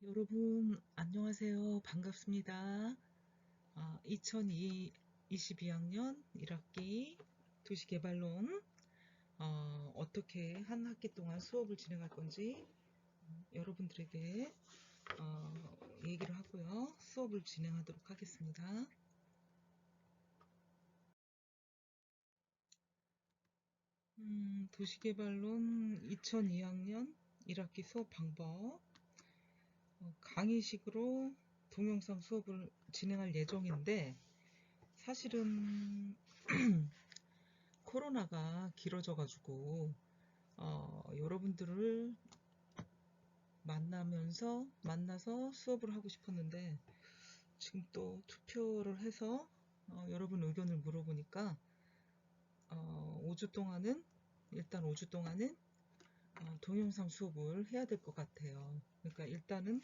여러분, 안녕하세요. 반갑습니다. 2022학년 1학기 도시개발론 어떻게 한 학기 동안 수업을 진행할 건지 여러분들에게 얘기를 하고요. 수업을 진행하도록 하겠습니다. 도시개발론 2002학년 1학기 수업 방법 강의식으로 동영상 수업을 진행할 예정인데 사실은 코로나가 길어져가지고 여러분들을 만나서 수업을 하고 싶었는데 지금 또 투표를 해서 여러분 의견을 물어보니까 5주 동안은 일단 5주 동안은 동영상 수업을 해야 될 것 같아요. 그러니까 일단은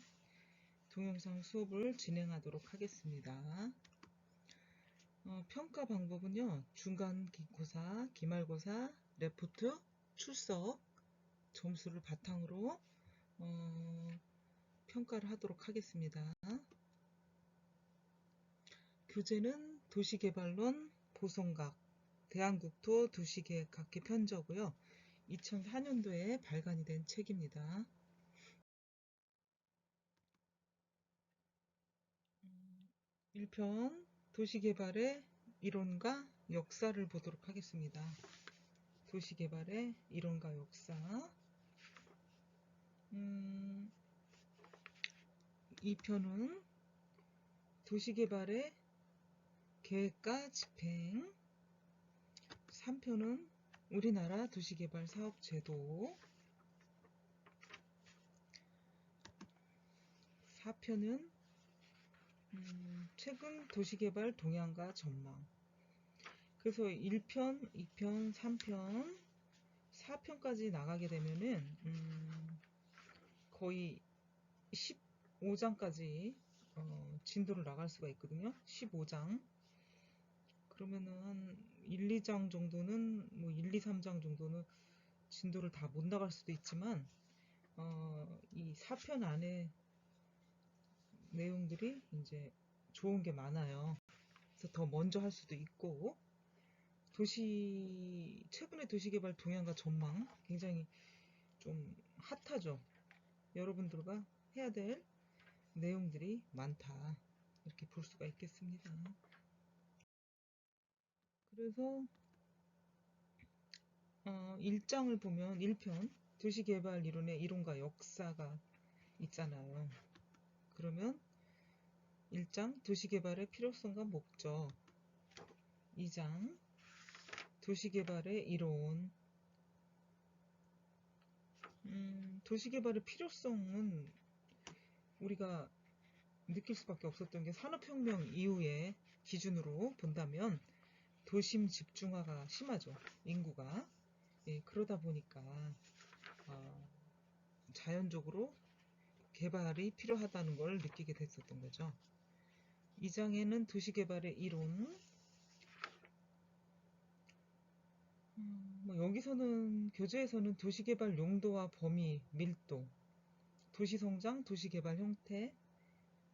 동영상 수업을 진행하도록 하겠습니다. 평가 방법은요. 중간고사, 기말고사, 레포트, 출석 점수를 바탕으로 평가를 하도록 하겠습니다. 교재는 도시개발론 보성각 대한국토 도시계획학회 편저고요. 2004년도에 발간이 된 책입니다. 1편 도시개발의 이론과 역사를 보도록 하겠습니다. 도시개발의 이론과 역사 2편은 도시개발의 계획과 집행 3편은 우리나라 도시개발 사업제도 4편은 최근 도시개발 동향과 전망. 그래서 1편, 2편, 3편, 4편까지 나가게 되면은 거의 15장까지 진도를 나갈 수가 있거든요. 15장. 그러면은 한 1, 2장 정도는 뭐 1, 2, 3장 정도는 진도를 다 못 나갈 수도 있지만 이 4편 안에 내용들이 이제 좋은 게 많아요. 그래서 더 먼저 할 수도 있고 최근의 도시개발 동향과 전망 굉장히 좀 핫하죠. 여러분들과 해야 될 내용들이 많다. 이렇게 볼 수가 있겠습니다. 그래서 1장을 보면 1편 도시개발 이론의 이론과 역사가 있잖아요. 그러면 1장 도시개발의 필요성과 목적 2장 도시개발의 이론 도시개발의 필요성은 우리가 느낄 수밖에 없었던 게 산업혁명 이후에 기준으로 본다면 도심 집중화가 심하죠. 인구가. 예, 그러다 보니까 자연적으로 개발이 필요하다는 걸 느끼게 됐었던 거죠. 2장에는 도시개발의 이론 여기서는 교재에서는 도시개발 용도와 범위, 밀도, 도시성장, 도시개발 형태,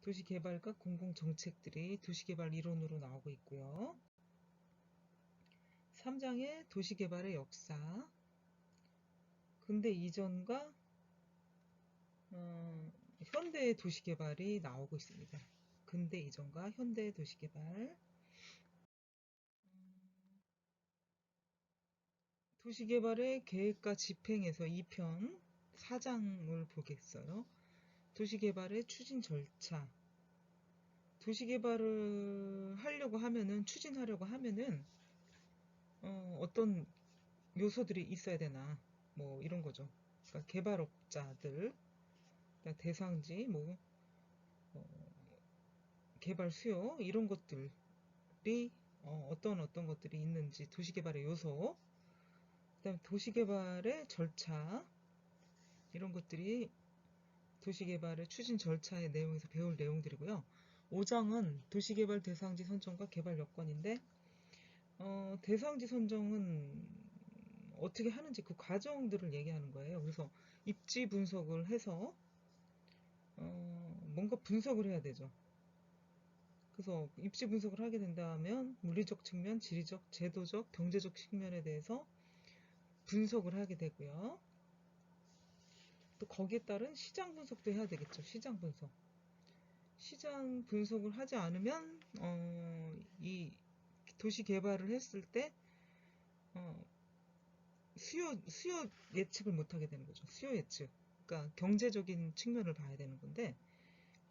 도시개발과 공공정책들이 도시개발 이론으로 나오고 있고요. 3장에 도시개발의 역사, 근대 이전과 현대의 도시개발이 나오고 있습니다. 근대 이전과 현대의 도시개발 도시개발의 계획과 집행에서 2편 4장을 보겠어요. 도시개발의 추진 절차 도시개발을 하려고 하면은 추진하려고 하면은 어떤 요소들이 있어야 되나 뭐 이런 거죠. 그러니까 개발업자들 그러니까 대상지 뭐 개발 수요 이런 것들이 어떤 것들이 있는지 도시개발의 요소 그다음에 도시개발의 절차 이런 것들이 도시개발의 추진 절차의 내용에서 배울 내용들이고요. 5장은 도시개발 대상지 선정과 개발 여건인데 대상지 선정은 어떻게 하는지 그 과정들을 얘기하는 거예요. 그래서 입지 분석을 해서 뭔가 분석을 해야 되죠. 그래서 입지 분석을 하게 된다면 물리적 측면, 지리적, 제도적, 경제적 측면에 대해서 분석을 하게 되고요. 또 거기에 따른 시장 분석도 해야 되겠죠. 시장 분석. 시장 분석을 하지 않으면 이 도시 개발을 했을 때 어, 수요 예측을 못 하게 되는 거죠. 수요 예측. 그러니까 경제적인 측면을 봐야 되는 건데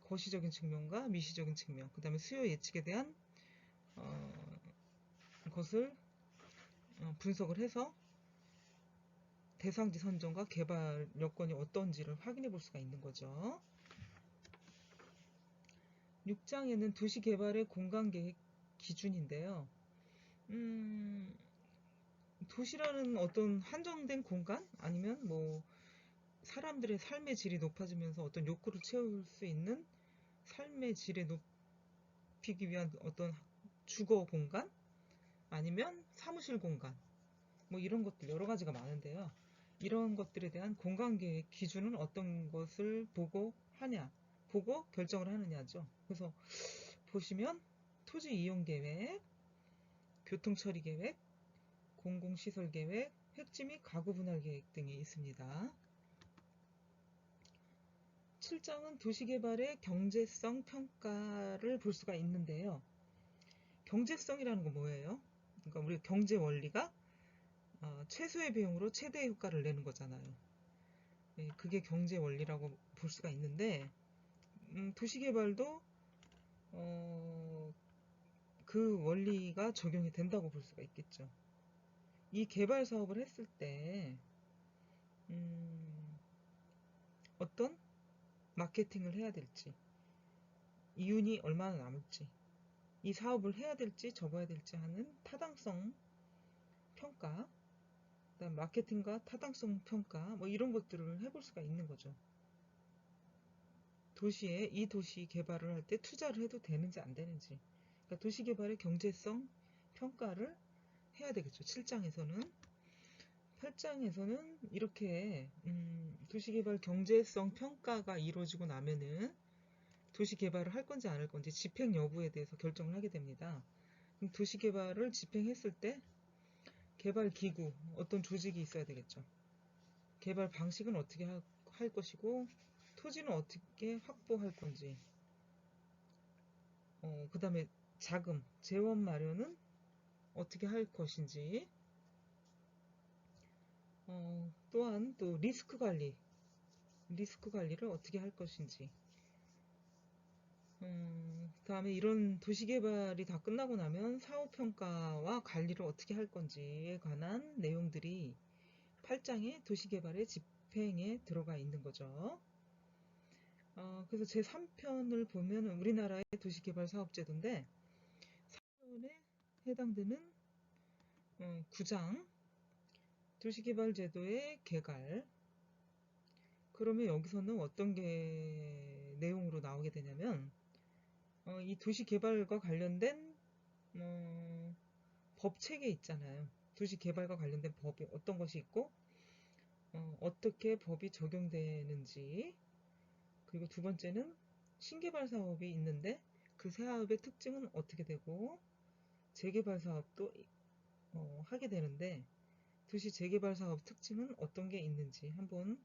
거시적인 측면과 미시적인 측면, 그다음에 수요 예측에 대한 어, 것을 분석을 해서 대상지 선정과 개발 여건이 어떤지를 확인해 볼 수가 있는 거죠. 6장에는 도시개발의 공간계획 기준인데요. 음, 도시라는 어떤 한정된 공간? 아니면 뭐 사람들의 삶의 질이 높아지면서 어떤 욕구를 채울 수 있는 삶의 질을 높이기 위한 어떤 주거 공간? 아니면 사무실 공간? 뭐 이런 것들 여러 가지가 많은데요. 이런 것들에 대한 공간계획 기준은 어떤 것을 보고 하냐, 보고 결정을 하느냐죠. 그래서 보시면 토지 이용 계획, 교통 처리 계획, 공공시설 계획, 획지 및 가구 분할 계획 등이 있습니다. 7장은 도시개발의 경제성 평가를 볼 수가 있는데요. 경제성이라는 건 뭐예요? 그러니까 우리 경제 원리가 최소의 비용으로 최대의 효과를 내는 거잖아요. 네, 그게 경제 원리라고 볼 수가 있는데 도시개발도 그 원리가 적용이 된다고 볼 수가 있겠죠. 이 개발 사업을 했을 때 어떤 마케팅을 해야 될지, 이윤이 얼마나 남을지, 이 사업을 해야 될지 접어야 될지 하는 타당성 평가, 그다음 마케팅과 타당성 평가, 뭐 이런 것들을 해볼 수가 있는 거죠. 도시에 이 도시 개발을 할 때 투자를 해도 되는지 안 되는지, 그러니까 도시 개발의 경제성 평가를 해야 되겠죠. 7장에서는. 8장에서는 이렇게 도시개발 경제성 평가가 이루어지고 나면은 도시개발을 할 건지 안 할 건지 집행 여부에 대해서 결정을 하게 됩니다. 그럼 도시개발을 집행했을 때 개발 기구, 어떤 조직이 있어야 되겠죠. 개발 방식은 어떻게 할 것이고 토지는 어떻게 확보할 건지, 그 다음에 자금, 재원 마련은 어떻게 할 것인지, 또한 또 리스크 관리를 어떻게 할 것인지, 그다음에 이런 도시개발이 다 끝나고 나면 사후평가와 관리를 어떻게 할 건지에 관한 내용들이 8장의 도시개발의 집행에 들어가 있는 거죠. 그래서 제3편을 보면 우리나라의 도시개발 사업제도인데 3편에 해당되는 9장 도시개발제도의 개발. 그러면 여기서는 어떤 게 내용으로 나오게 되냐면 이 도시개발과 관련된 법 체계 있잖아요. 도시 개발과 관련된 법이 어떤 것이 있고 어떻게 법이 적용되는지, 그리고 두 번째는 신개발 사업이 있는데 그 사업의 특징은 어떻게 되고 재개발 사업도 하게 되는데 도시 재개발 사업 특징은 어떤 게 있는지 한번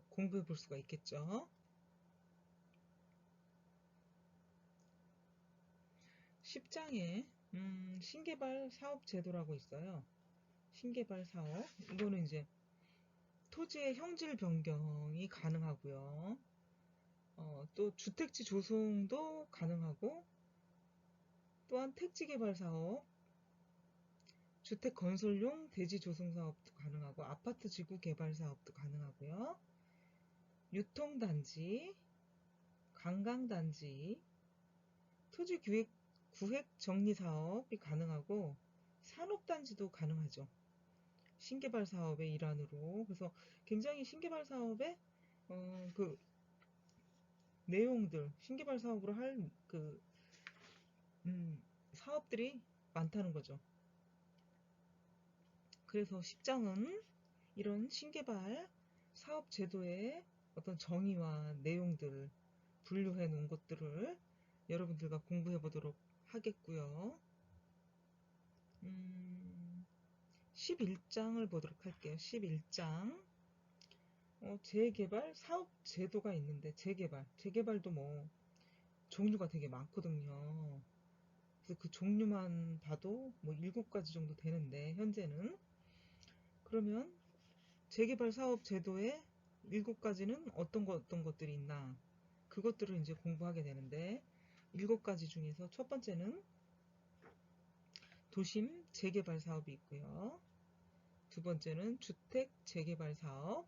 공부해 볼 수가 있겠죠. 10장에 신개발 사업 제도라고 있어요. 신개발 사업, 이거는 이제 토지의 형질 변경이 가능하고요. 또 주택지 조성도 가능하고, 또한 택지 개발 사업, 주택 건설용 대지 조성 사업도 가능하고, 아파트 지구 개발 사업도 가능하고요. 유통단지, 관광단지, 토지 구획 정리 사업이 가능하고, 산업단지도 가능하죠. 신개발 사업의 일환으로. 그래서 굉장히 신개발 사업의 그 내용들, 신개발 사업으로 할 사업들이 많다는 거죠. 그래서 10장은 이런 신개발 사업 제도의 어떤 정의와 내용들 분류해 놓은 것들을 여러분들과 공부해 보도록 하겠고요. 11장을 보도록 할게요. 11장. 재개발 사업 제도가 있는데, 재개발도 뭐 종류가 되게 많거든요. 그래서 그 종류만 봐도 뭐 7가지 정도 되는데, 현재는. 그러면 재개발 사업 제도의 7가지는 어떤 것들이 있나, 그것들을 이제 공부하게 되는데, 7가지 중에서 첫 번째는 도심 재개발 사업이 있고요. 두 번째는 주택 재개발 사업,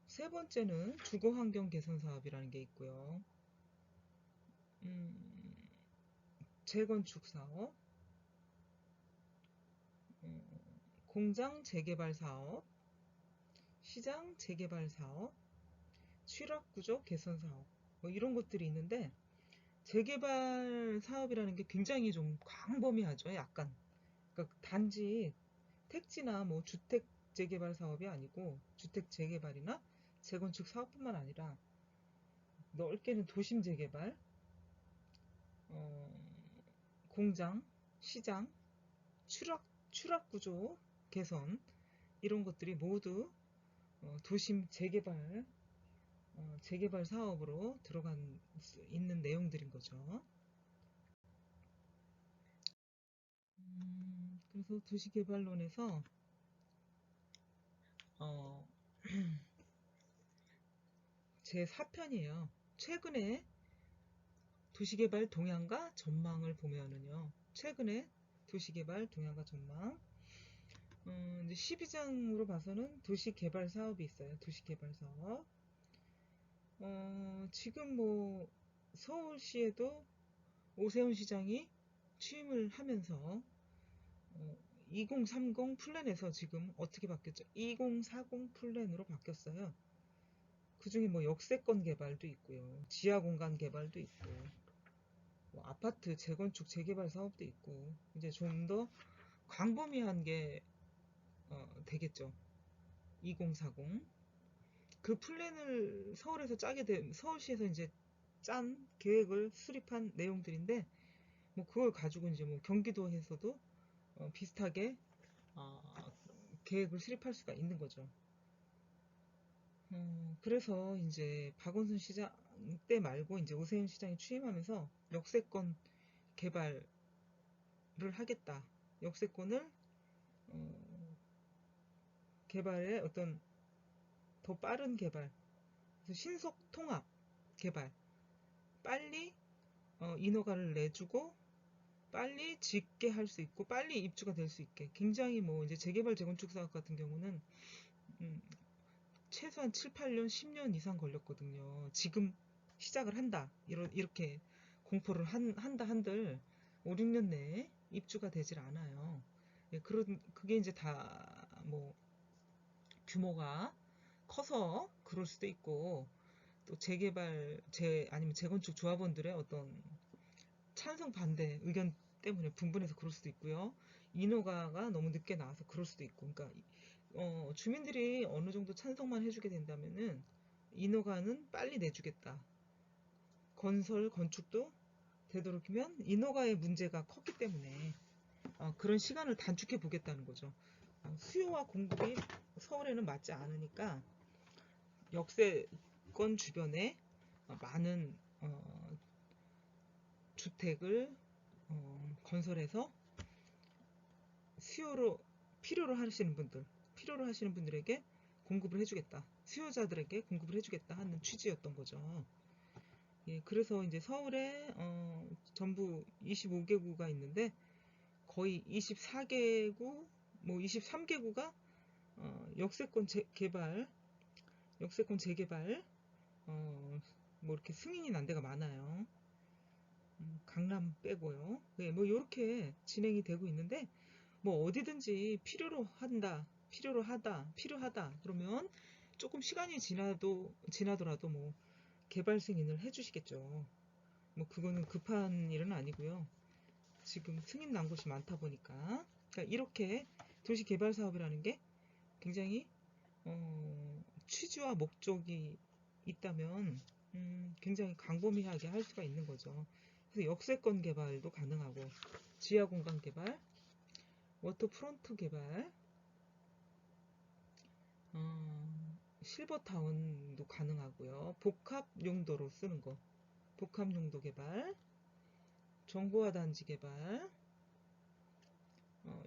세 번째는 주거 환경 개선 사업이라는 게 있고요. 재건축 사업, 공장 재개발 사업, 시장 재개발 사업, 취락구조 개선 사업, 뭐 이런 것들이 있는데, 재개발 사업이라는 게 굉장히 좀 광범위하죠. 약간. 그러니까 단지 택지나 뭐 주택 재개발 사업이 아니고, 주택 재개발이나 재건축 사업뿐만 아니라 넓게는 도심 재개발, 공장, 시장, 추락구조 개선, 이런 것들이 모두 도심 재개발 사업으로 들어간 수 있는 내용들인 거죠. 그래서 도시개발론에서 제 4편이에요. 최근에 도시개발 동향과 전망을 보면은요. 최근에 도시개발 동향과 전망. 이제 12장으로 봐서는 도시개발 사업이 있어요. 도시개발 사업. 지금 뭐 서울시에도 오세훈 시장이 취임을 하면서 2030 플랜에서 지금 어떻게 바뀌었죠? 2040 플랜으로 바뀌었어요. 그 중에 뭐 역세권 개발도 있고요. 지하 공간 개발도 있고, 뭐 아파트 재건축 재개발 사업도 있고, 이제 좀 더 광범위한 게 되겠죠. 2040. 그 플랜을 서울시에서 이제 짠 계획을 수립한 내용들인데, 뭐 그걸 가지고 이제 뭐 경기도에서도 비슷하게 계획을 수립할 수가 있는 거죠. 그래서 이제 박원순 시장 때 말고 이제 오세훈 시장이 취임하면서 역세권 개발을 하겠다. 역세권을 개발의 어떤 더 빠른 개발, 그래서 신속 통합 개발, 빨리 인허가를 내주고 빨리 짓게 할 수 있고 빨리 입주가 될 수 있게, 굉장히 뭐 이제 재개발 재건축 사업 같은 경우는 최소한 7, 8년, 10년 이상 걸렸거든요. 지금 시작을 한다. 이렇게 공포를 한다 한들 5, 6년 내에 입주가 되질 않아요. 예, 그게 이제 다 뭐 규모가 커서 그럴 수도 있고, 또 아니면 재건축 조합원들의 어떤 찬성 반대 의견 때문에 분분해서 그럴 수도 있고요. 인허가가 너무 늦게 나와서 그럴 수도 있고, 그러니까 주민들이 어느 정도 찬성만 해주게 된다면은 인허가는 빨리 내주겠다. 건축도 되도록이면 인허가의 문제가 컸기 때문에 그런 시간을 단축해 보겠다는 거죠. 수요와 공급이 서울에는 맞지 않으니까 역세권 주변에 많은 주택을 건설해서 필요로 하시는 분들에게 공급을 해주겠다. 수요자들에게 공급을 해주겠다 하는 취지였던 거죠. 예, 그래서 이제 서울에 전부 25개구가 있는데 거의 24개구, 뭐 23개구가 역세권 재개발, 뭐 이렇게 승인이 난 데가 많아요. 강남 빼고요. 예, 뭐 이렇게 진행이 되고 있는데, 뭐 어디든지 필요하다 그러면 조금 시간이 지나더라도 뭐 개발 승인을 해주시겠죠. 뭐 그거는 급한 일은 아니고요. 지금 승인 난 곳이 많다 보니까. 그러니까 이렇게 도시 개발 사업이라는 게 굉장히 취지와 목적이 있다면 굉장히 광범위하게 할 수가 있는 거죠. 그래서 역세권 개발도 가능하고, 지하 공간 개발, 워터프론트 개발, 실버타운도 가능하고요. 복합 용도로 쓰는 거, 복합 용도 개발, 정보화 단지 개발,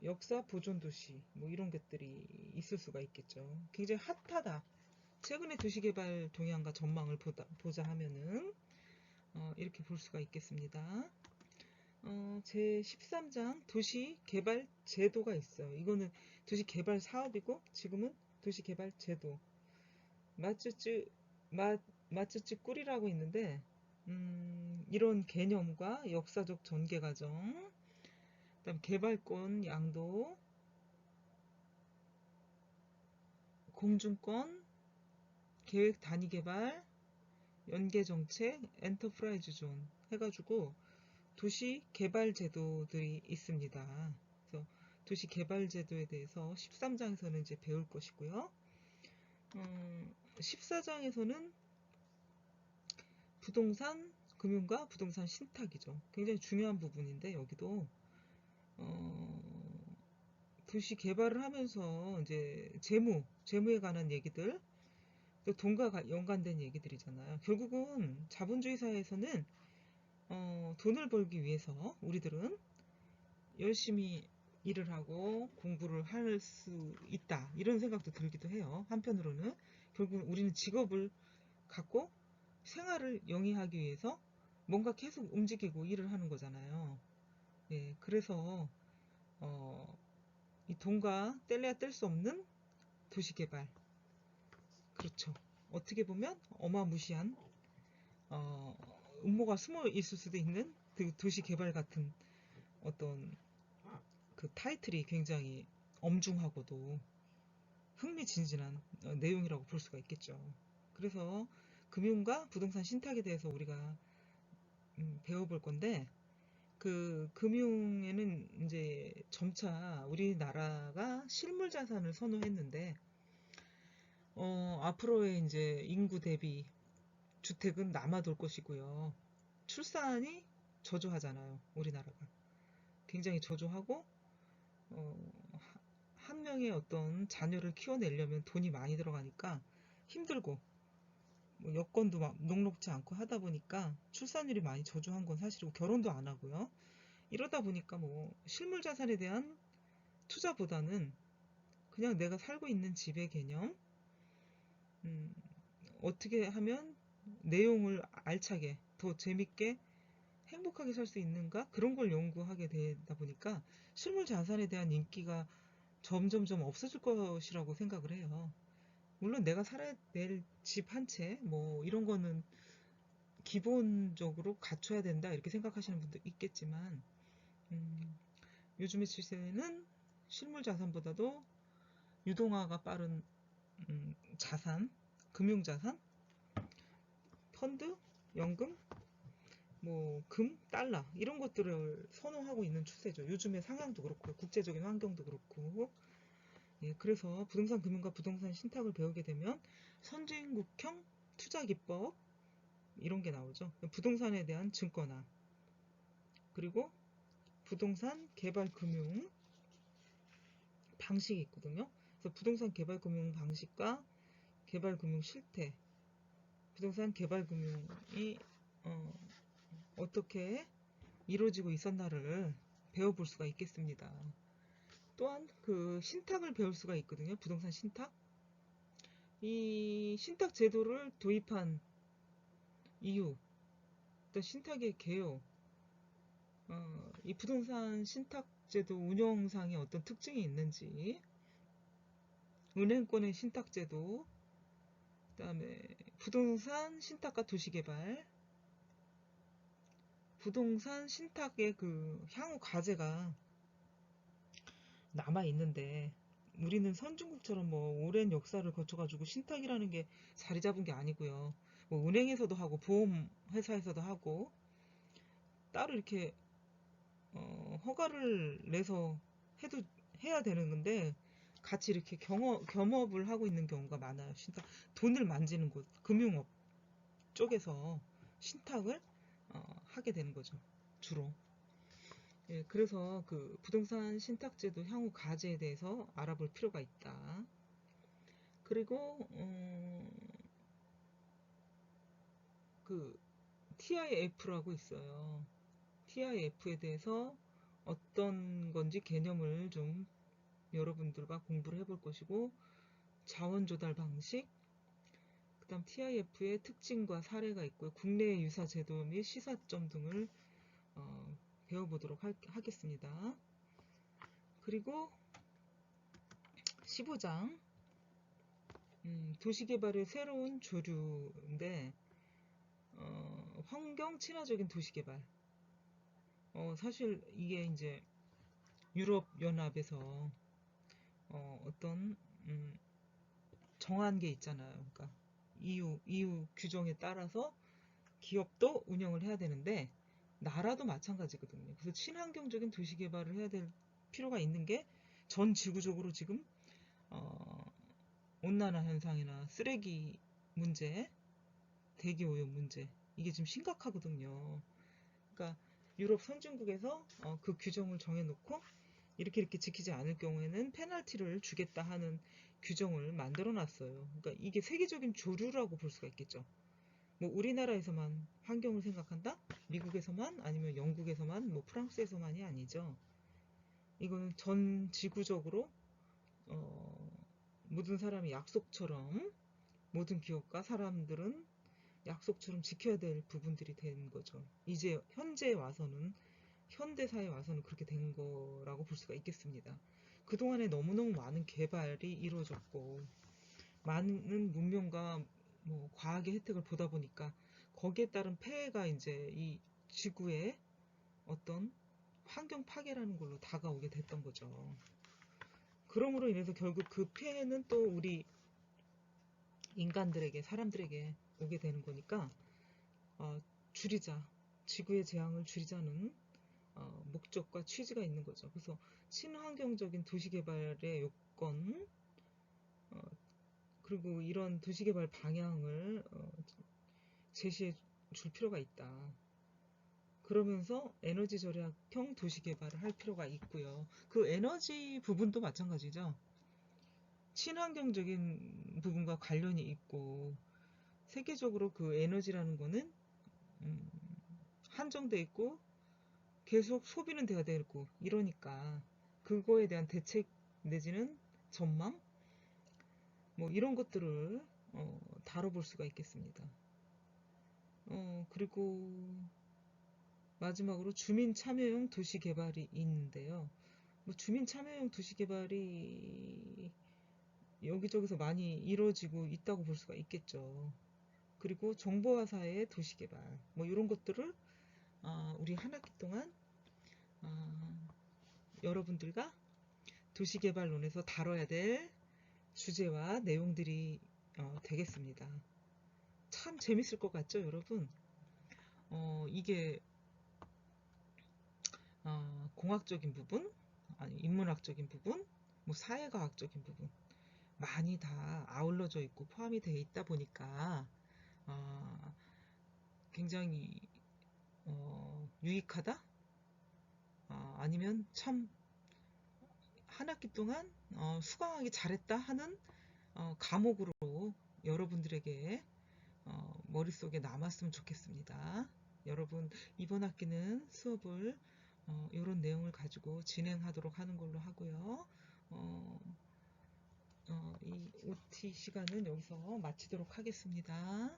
역사 보존 도시, 뭐 이런 것들이 있을 수가 있겠죠. 굉장히 핫하다. 최근의 도시 개발 동향과 전망을 보자 하면은 이렇게 볼 수가 있겠습니다. 제 13장 도시 개발 제도가 있어요. 이거는 도시 개발 사업이고, 지금은 도시 개발 제도. 마츠츠 꿀이라고 있는데, 이런 개념과 역사적 전개 과정, 그다음 개발권 양도, 공중권, 계획 단위 개발, 연계 정책, 엔터프라이즈 존 해가지고 도시 개발 제도들이 있습니다. 그래서 도시 개발 제도에 대해서 13장에서는 이제 배울 것이고요. 14장에서는 부동산 금융과 부동산 신탁이죠. 굉장히 중요한 부분인데, 여기도 도시 개발을 하면서 이제 재무에 관한 얘기들, 또 돈과 연관된 얘기들이잖아요. 결국은 자본주의 사회에서는 돈을 벌기 위해서 우리들은 열심히 일을 하고 공부를 할 수 있다, 이런 생각도 들기도 해요. 한편으로는 결국 우리는 직업을 갖고 생활을 영위하기 위해서 뭔가 계속 움직이고 일을 하는 거잖아요. 예, 그래서 이 돈과 뗄래야 뗄 수 없는 도시개발, 그렇죠. 어떻게 보면 어마무시한 음모가 숨어 있을 수도 있는 그 도시개발 같은 어떤 그 타이틀이 굉장히 엄중하고도 흥미진진한 내용이라고 볼 수가 있겠죠. 그래서 금융과 부동산 신탁에 대해서 우리가 배워볼 건데, 그 금융에는 이제 점차 우리나라가 실물 자산을 선호했는데, 앞으로의 이제 인구 대비 주택은 남아돌 것이고요. 출산이 저조하잖아요. 우리나라가 굉장히 저조하고, 한 명의 어떤 자녀를 키워내려면 돈이 많이 들어가니까 힘들고, 뭐 여건도 막 녹록지 않고 하다 보니까 출산율이 많이 저조한 건 사실이고, 결혼도 안 하고요. 이러다 보니까 뭐 실물 자산에 대한 투자보다는 그냥 내가 살고 있는 집의 개념, 어떻게 하면 내용을 알차게 더 재밌게 행복하게 살 수 있는가, 그런 걸 연구하게 되다 보니까 실물 자산에 대한 인기가 점점점 없어질 것이라고 생각을 해요. 물론 내가 살아야 될 집 한 채, 뭐 이런 거는 기본적으로 갖춰야 된다, 이렇게 생각하시는 분도 있겠지만, 요즘의 시세는 실물 자산보다도 유동화가 빠른 자산, 금융자산, 펀드, 연금, 뭐 금, 달러, 이런 것들을 선호하고 있는 추세죠. 요즘의 상황도 그렇고 국제적인 환경도 그렇고. 예, 그래서 부동산 금융과 부동산 신탁을 배우게 되면 선진국형 투자 기법, 이런 게 나오죠. 부동산에 대한 증권화, 그리고 부동산 개발 금융 방식이 있거든요. 그래서 부동산 개발 금융 방식과 개발 금융 실태, 부동산 개발 금융이 어떻게 이루어지고 있었나를 배워볼 수가 있겠습니다. 또한 그 신탁을 배울 수가 있거든요. 부동산 신탁. 이 신탁 제도를 도입한 이유, 또 신탁의 개요, 이 부동산 신탁 제도 운영상에 어떤 특징이 있는지, 은행권의 신탁 제도, 그다음에 부동산 신탁과 도시개발, 부동산 신탁의 그 향후 과제가 남아 있는데, 우리는 선진국처럼 뭐 오랜 역사를 거쳐가지고 신탁이라는 게 자리 잡은 게 아니고요. 뭐 은행에서도 하고 보험 회사에서도 하고 따로 이렇게 허가를 내서 해도 해야 되는 건데, 같이 이렇게 겸업을 하고 있는 경우가 많아요. 신탁, 돈을 만지는 곳, 금융업 쪽에서 신탁을 하게 되는 거죠. 주로. 예, 그래서 그 부동산 신탁제도 향후 과제에 대해서 알아볼 필요가 있다. 그리고 그 TIF라고 있어요. TIF에 대해서 어떤 건지 개념을 좀 여러분들과 공부를 해볼 것이고, 자원 조달 방식, 그 다음 TIF의 특징과 사례가 있고요. 국내의 유사 제도 및 시사점 등을 배워보도록 하겠습니다. 그리고 15장 도시개발의 새로운 조류인데, 환경 친화적인 도시개발. 사실 이게 이제 유럽 연합에서 어떤 정한 게 있잖아요. 그러니까 EU 규정에 따라서 기업도 운영을 해야 되는데 나라도 마찬가지거든요. 그래서 친환경적인 도시 개발을 해야 될 필요가 있는 게 전 지구적으로 지금 온난화 현상이나 쓰레기 문제, 대기 오염 문제, 이게 지금 심각하거든요. 그러니까 유럽 선진국에서 그 규정을 정해놓고 이렇게 지키지 않을 경우에는 페널티를 주겠다 하는 규정을 만들어 놨어요. 그러니까 이게 세계적인 조류라고 볼 수가 있겠죠. 뭐 우리나라에서만 환경을 생각한다? 미국에서만? 아니면 영국에서만? 뭐 프랑스에서만이 아니죠. 이거는 전 지구적으로 모든 사람이 약속처럼, 모든 기업과 사람들은 약속처럼 지켜야 될 부분들이 된 거죠. 이제 현대사에 와서는 그렇게 된 거라고 볼 수가 있겠습니다. 그동안에 너무너무 많은 개발이 이루어졌고 많은 문명과 뭐 과학의 혜택을 보다 보니까 거기에 따른 폐해가 이제 이 지구의 어떤 환경 파괴라는 걸로 다가오게 됐던 거죠. 그러므로 인해서 결국 그 폐해는 또 우리 인간들에게, 사람들에게 오게 되는 거니까 줄이자, 지구의 재앙을 줄이자는 목적과 취지가 있는 거죠. 그래서 친환경적인 도시개발의 요건, 그리고 이런 도시개발 방향을 제시해 줄 필요가 있다. 그러면서 에너지 절약형 도시개발을 할 필요가 있고요. 그 에너지 부분도 마찬가지죠. 친환경적인 부분과 관련이 있고, 세계적으로 그 에너지라는 거는 한정돼 있고 계속 소비는 돼야 되고 이러니까 그거에 대한 대책 내지는 전망, 뭐 이런 것들을 다뤄볼 수가 있겠습니다. 그리고 마지막으로 주민 참여형 도시 개발이 있는데요. 뭐 주민 참여형 도시 개발이 여기저기서 많이 이루어지고 있다고 볼 수가 있겠죠. 그리고 정보화 사회의 도시 개발, 뭐 이런 것들을 우리 한 학기 동안 여러분들과 도시개발론에서 다뤄야 될 주제와 내용들이 되겠습니다. 참 재밌을 것 같죠, 여러분? 이게 공학적인 부분, 아니 인문학적인 부분, 뭐 사회과학적인 부분 많이 다 아울러져 있고 포함이 되어 있다 보니까 굉장히 유익하다? 아니면 참 한 학기 동안 수강하기 잘했다 하는 과목으로 여러분들에게 머릿속에 남았으면 좋겠습니다. 여러분 이번 학기는 수업을 이런 내용을 가지고 진행하도록 하는 걸로 하고요. 이 OT 시간은 여기서 마치도록 하겠습니다.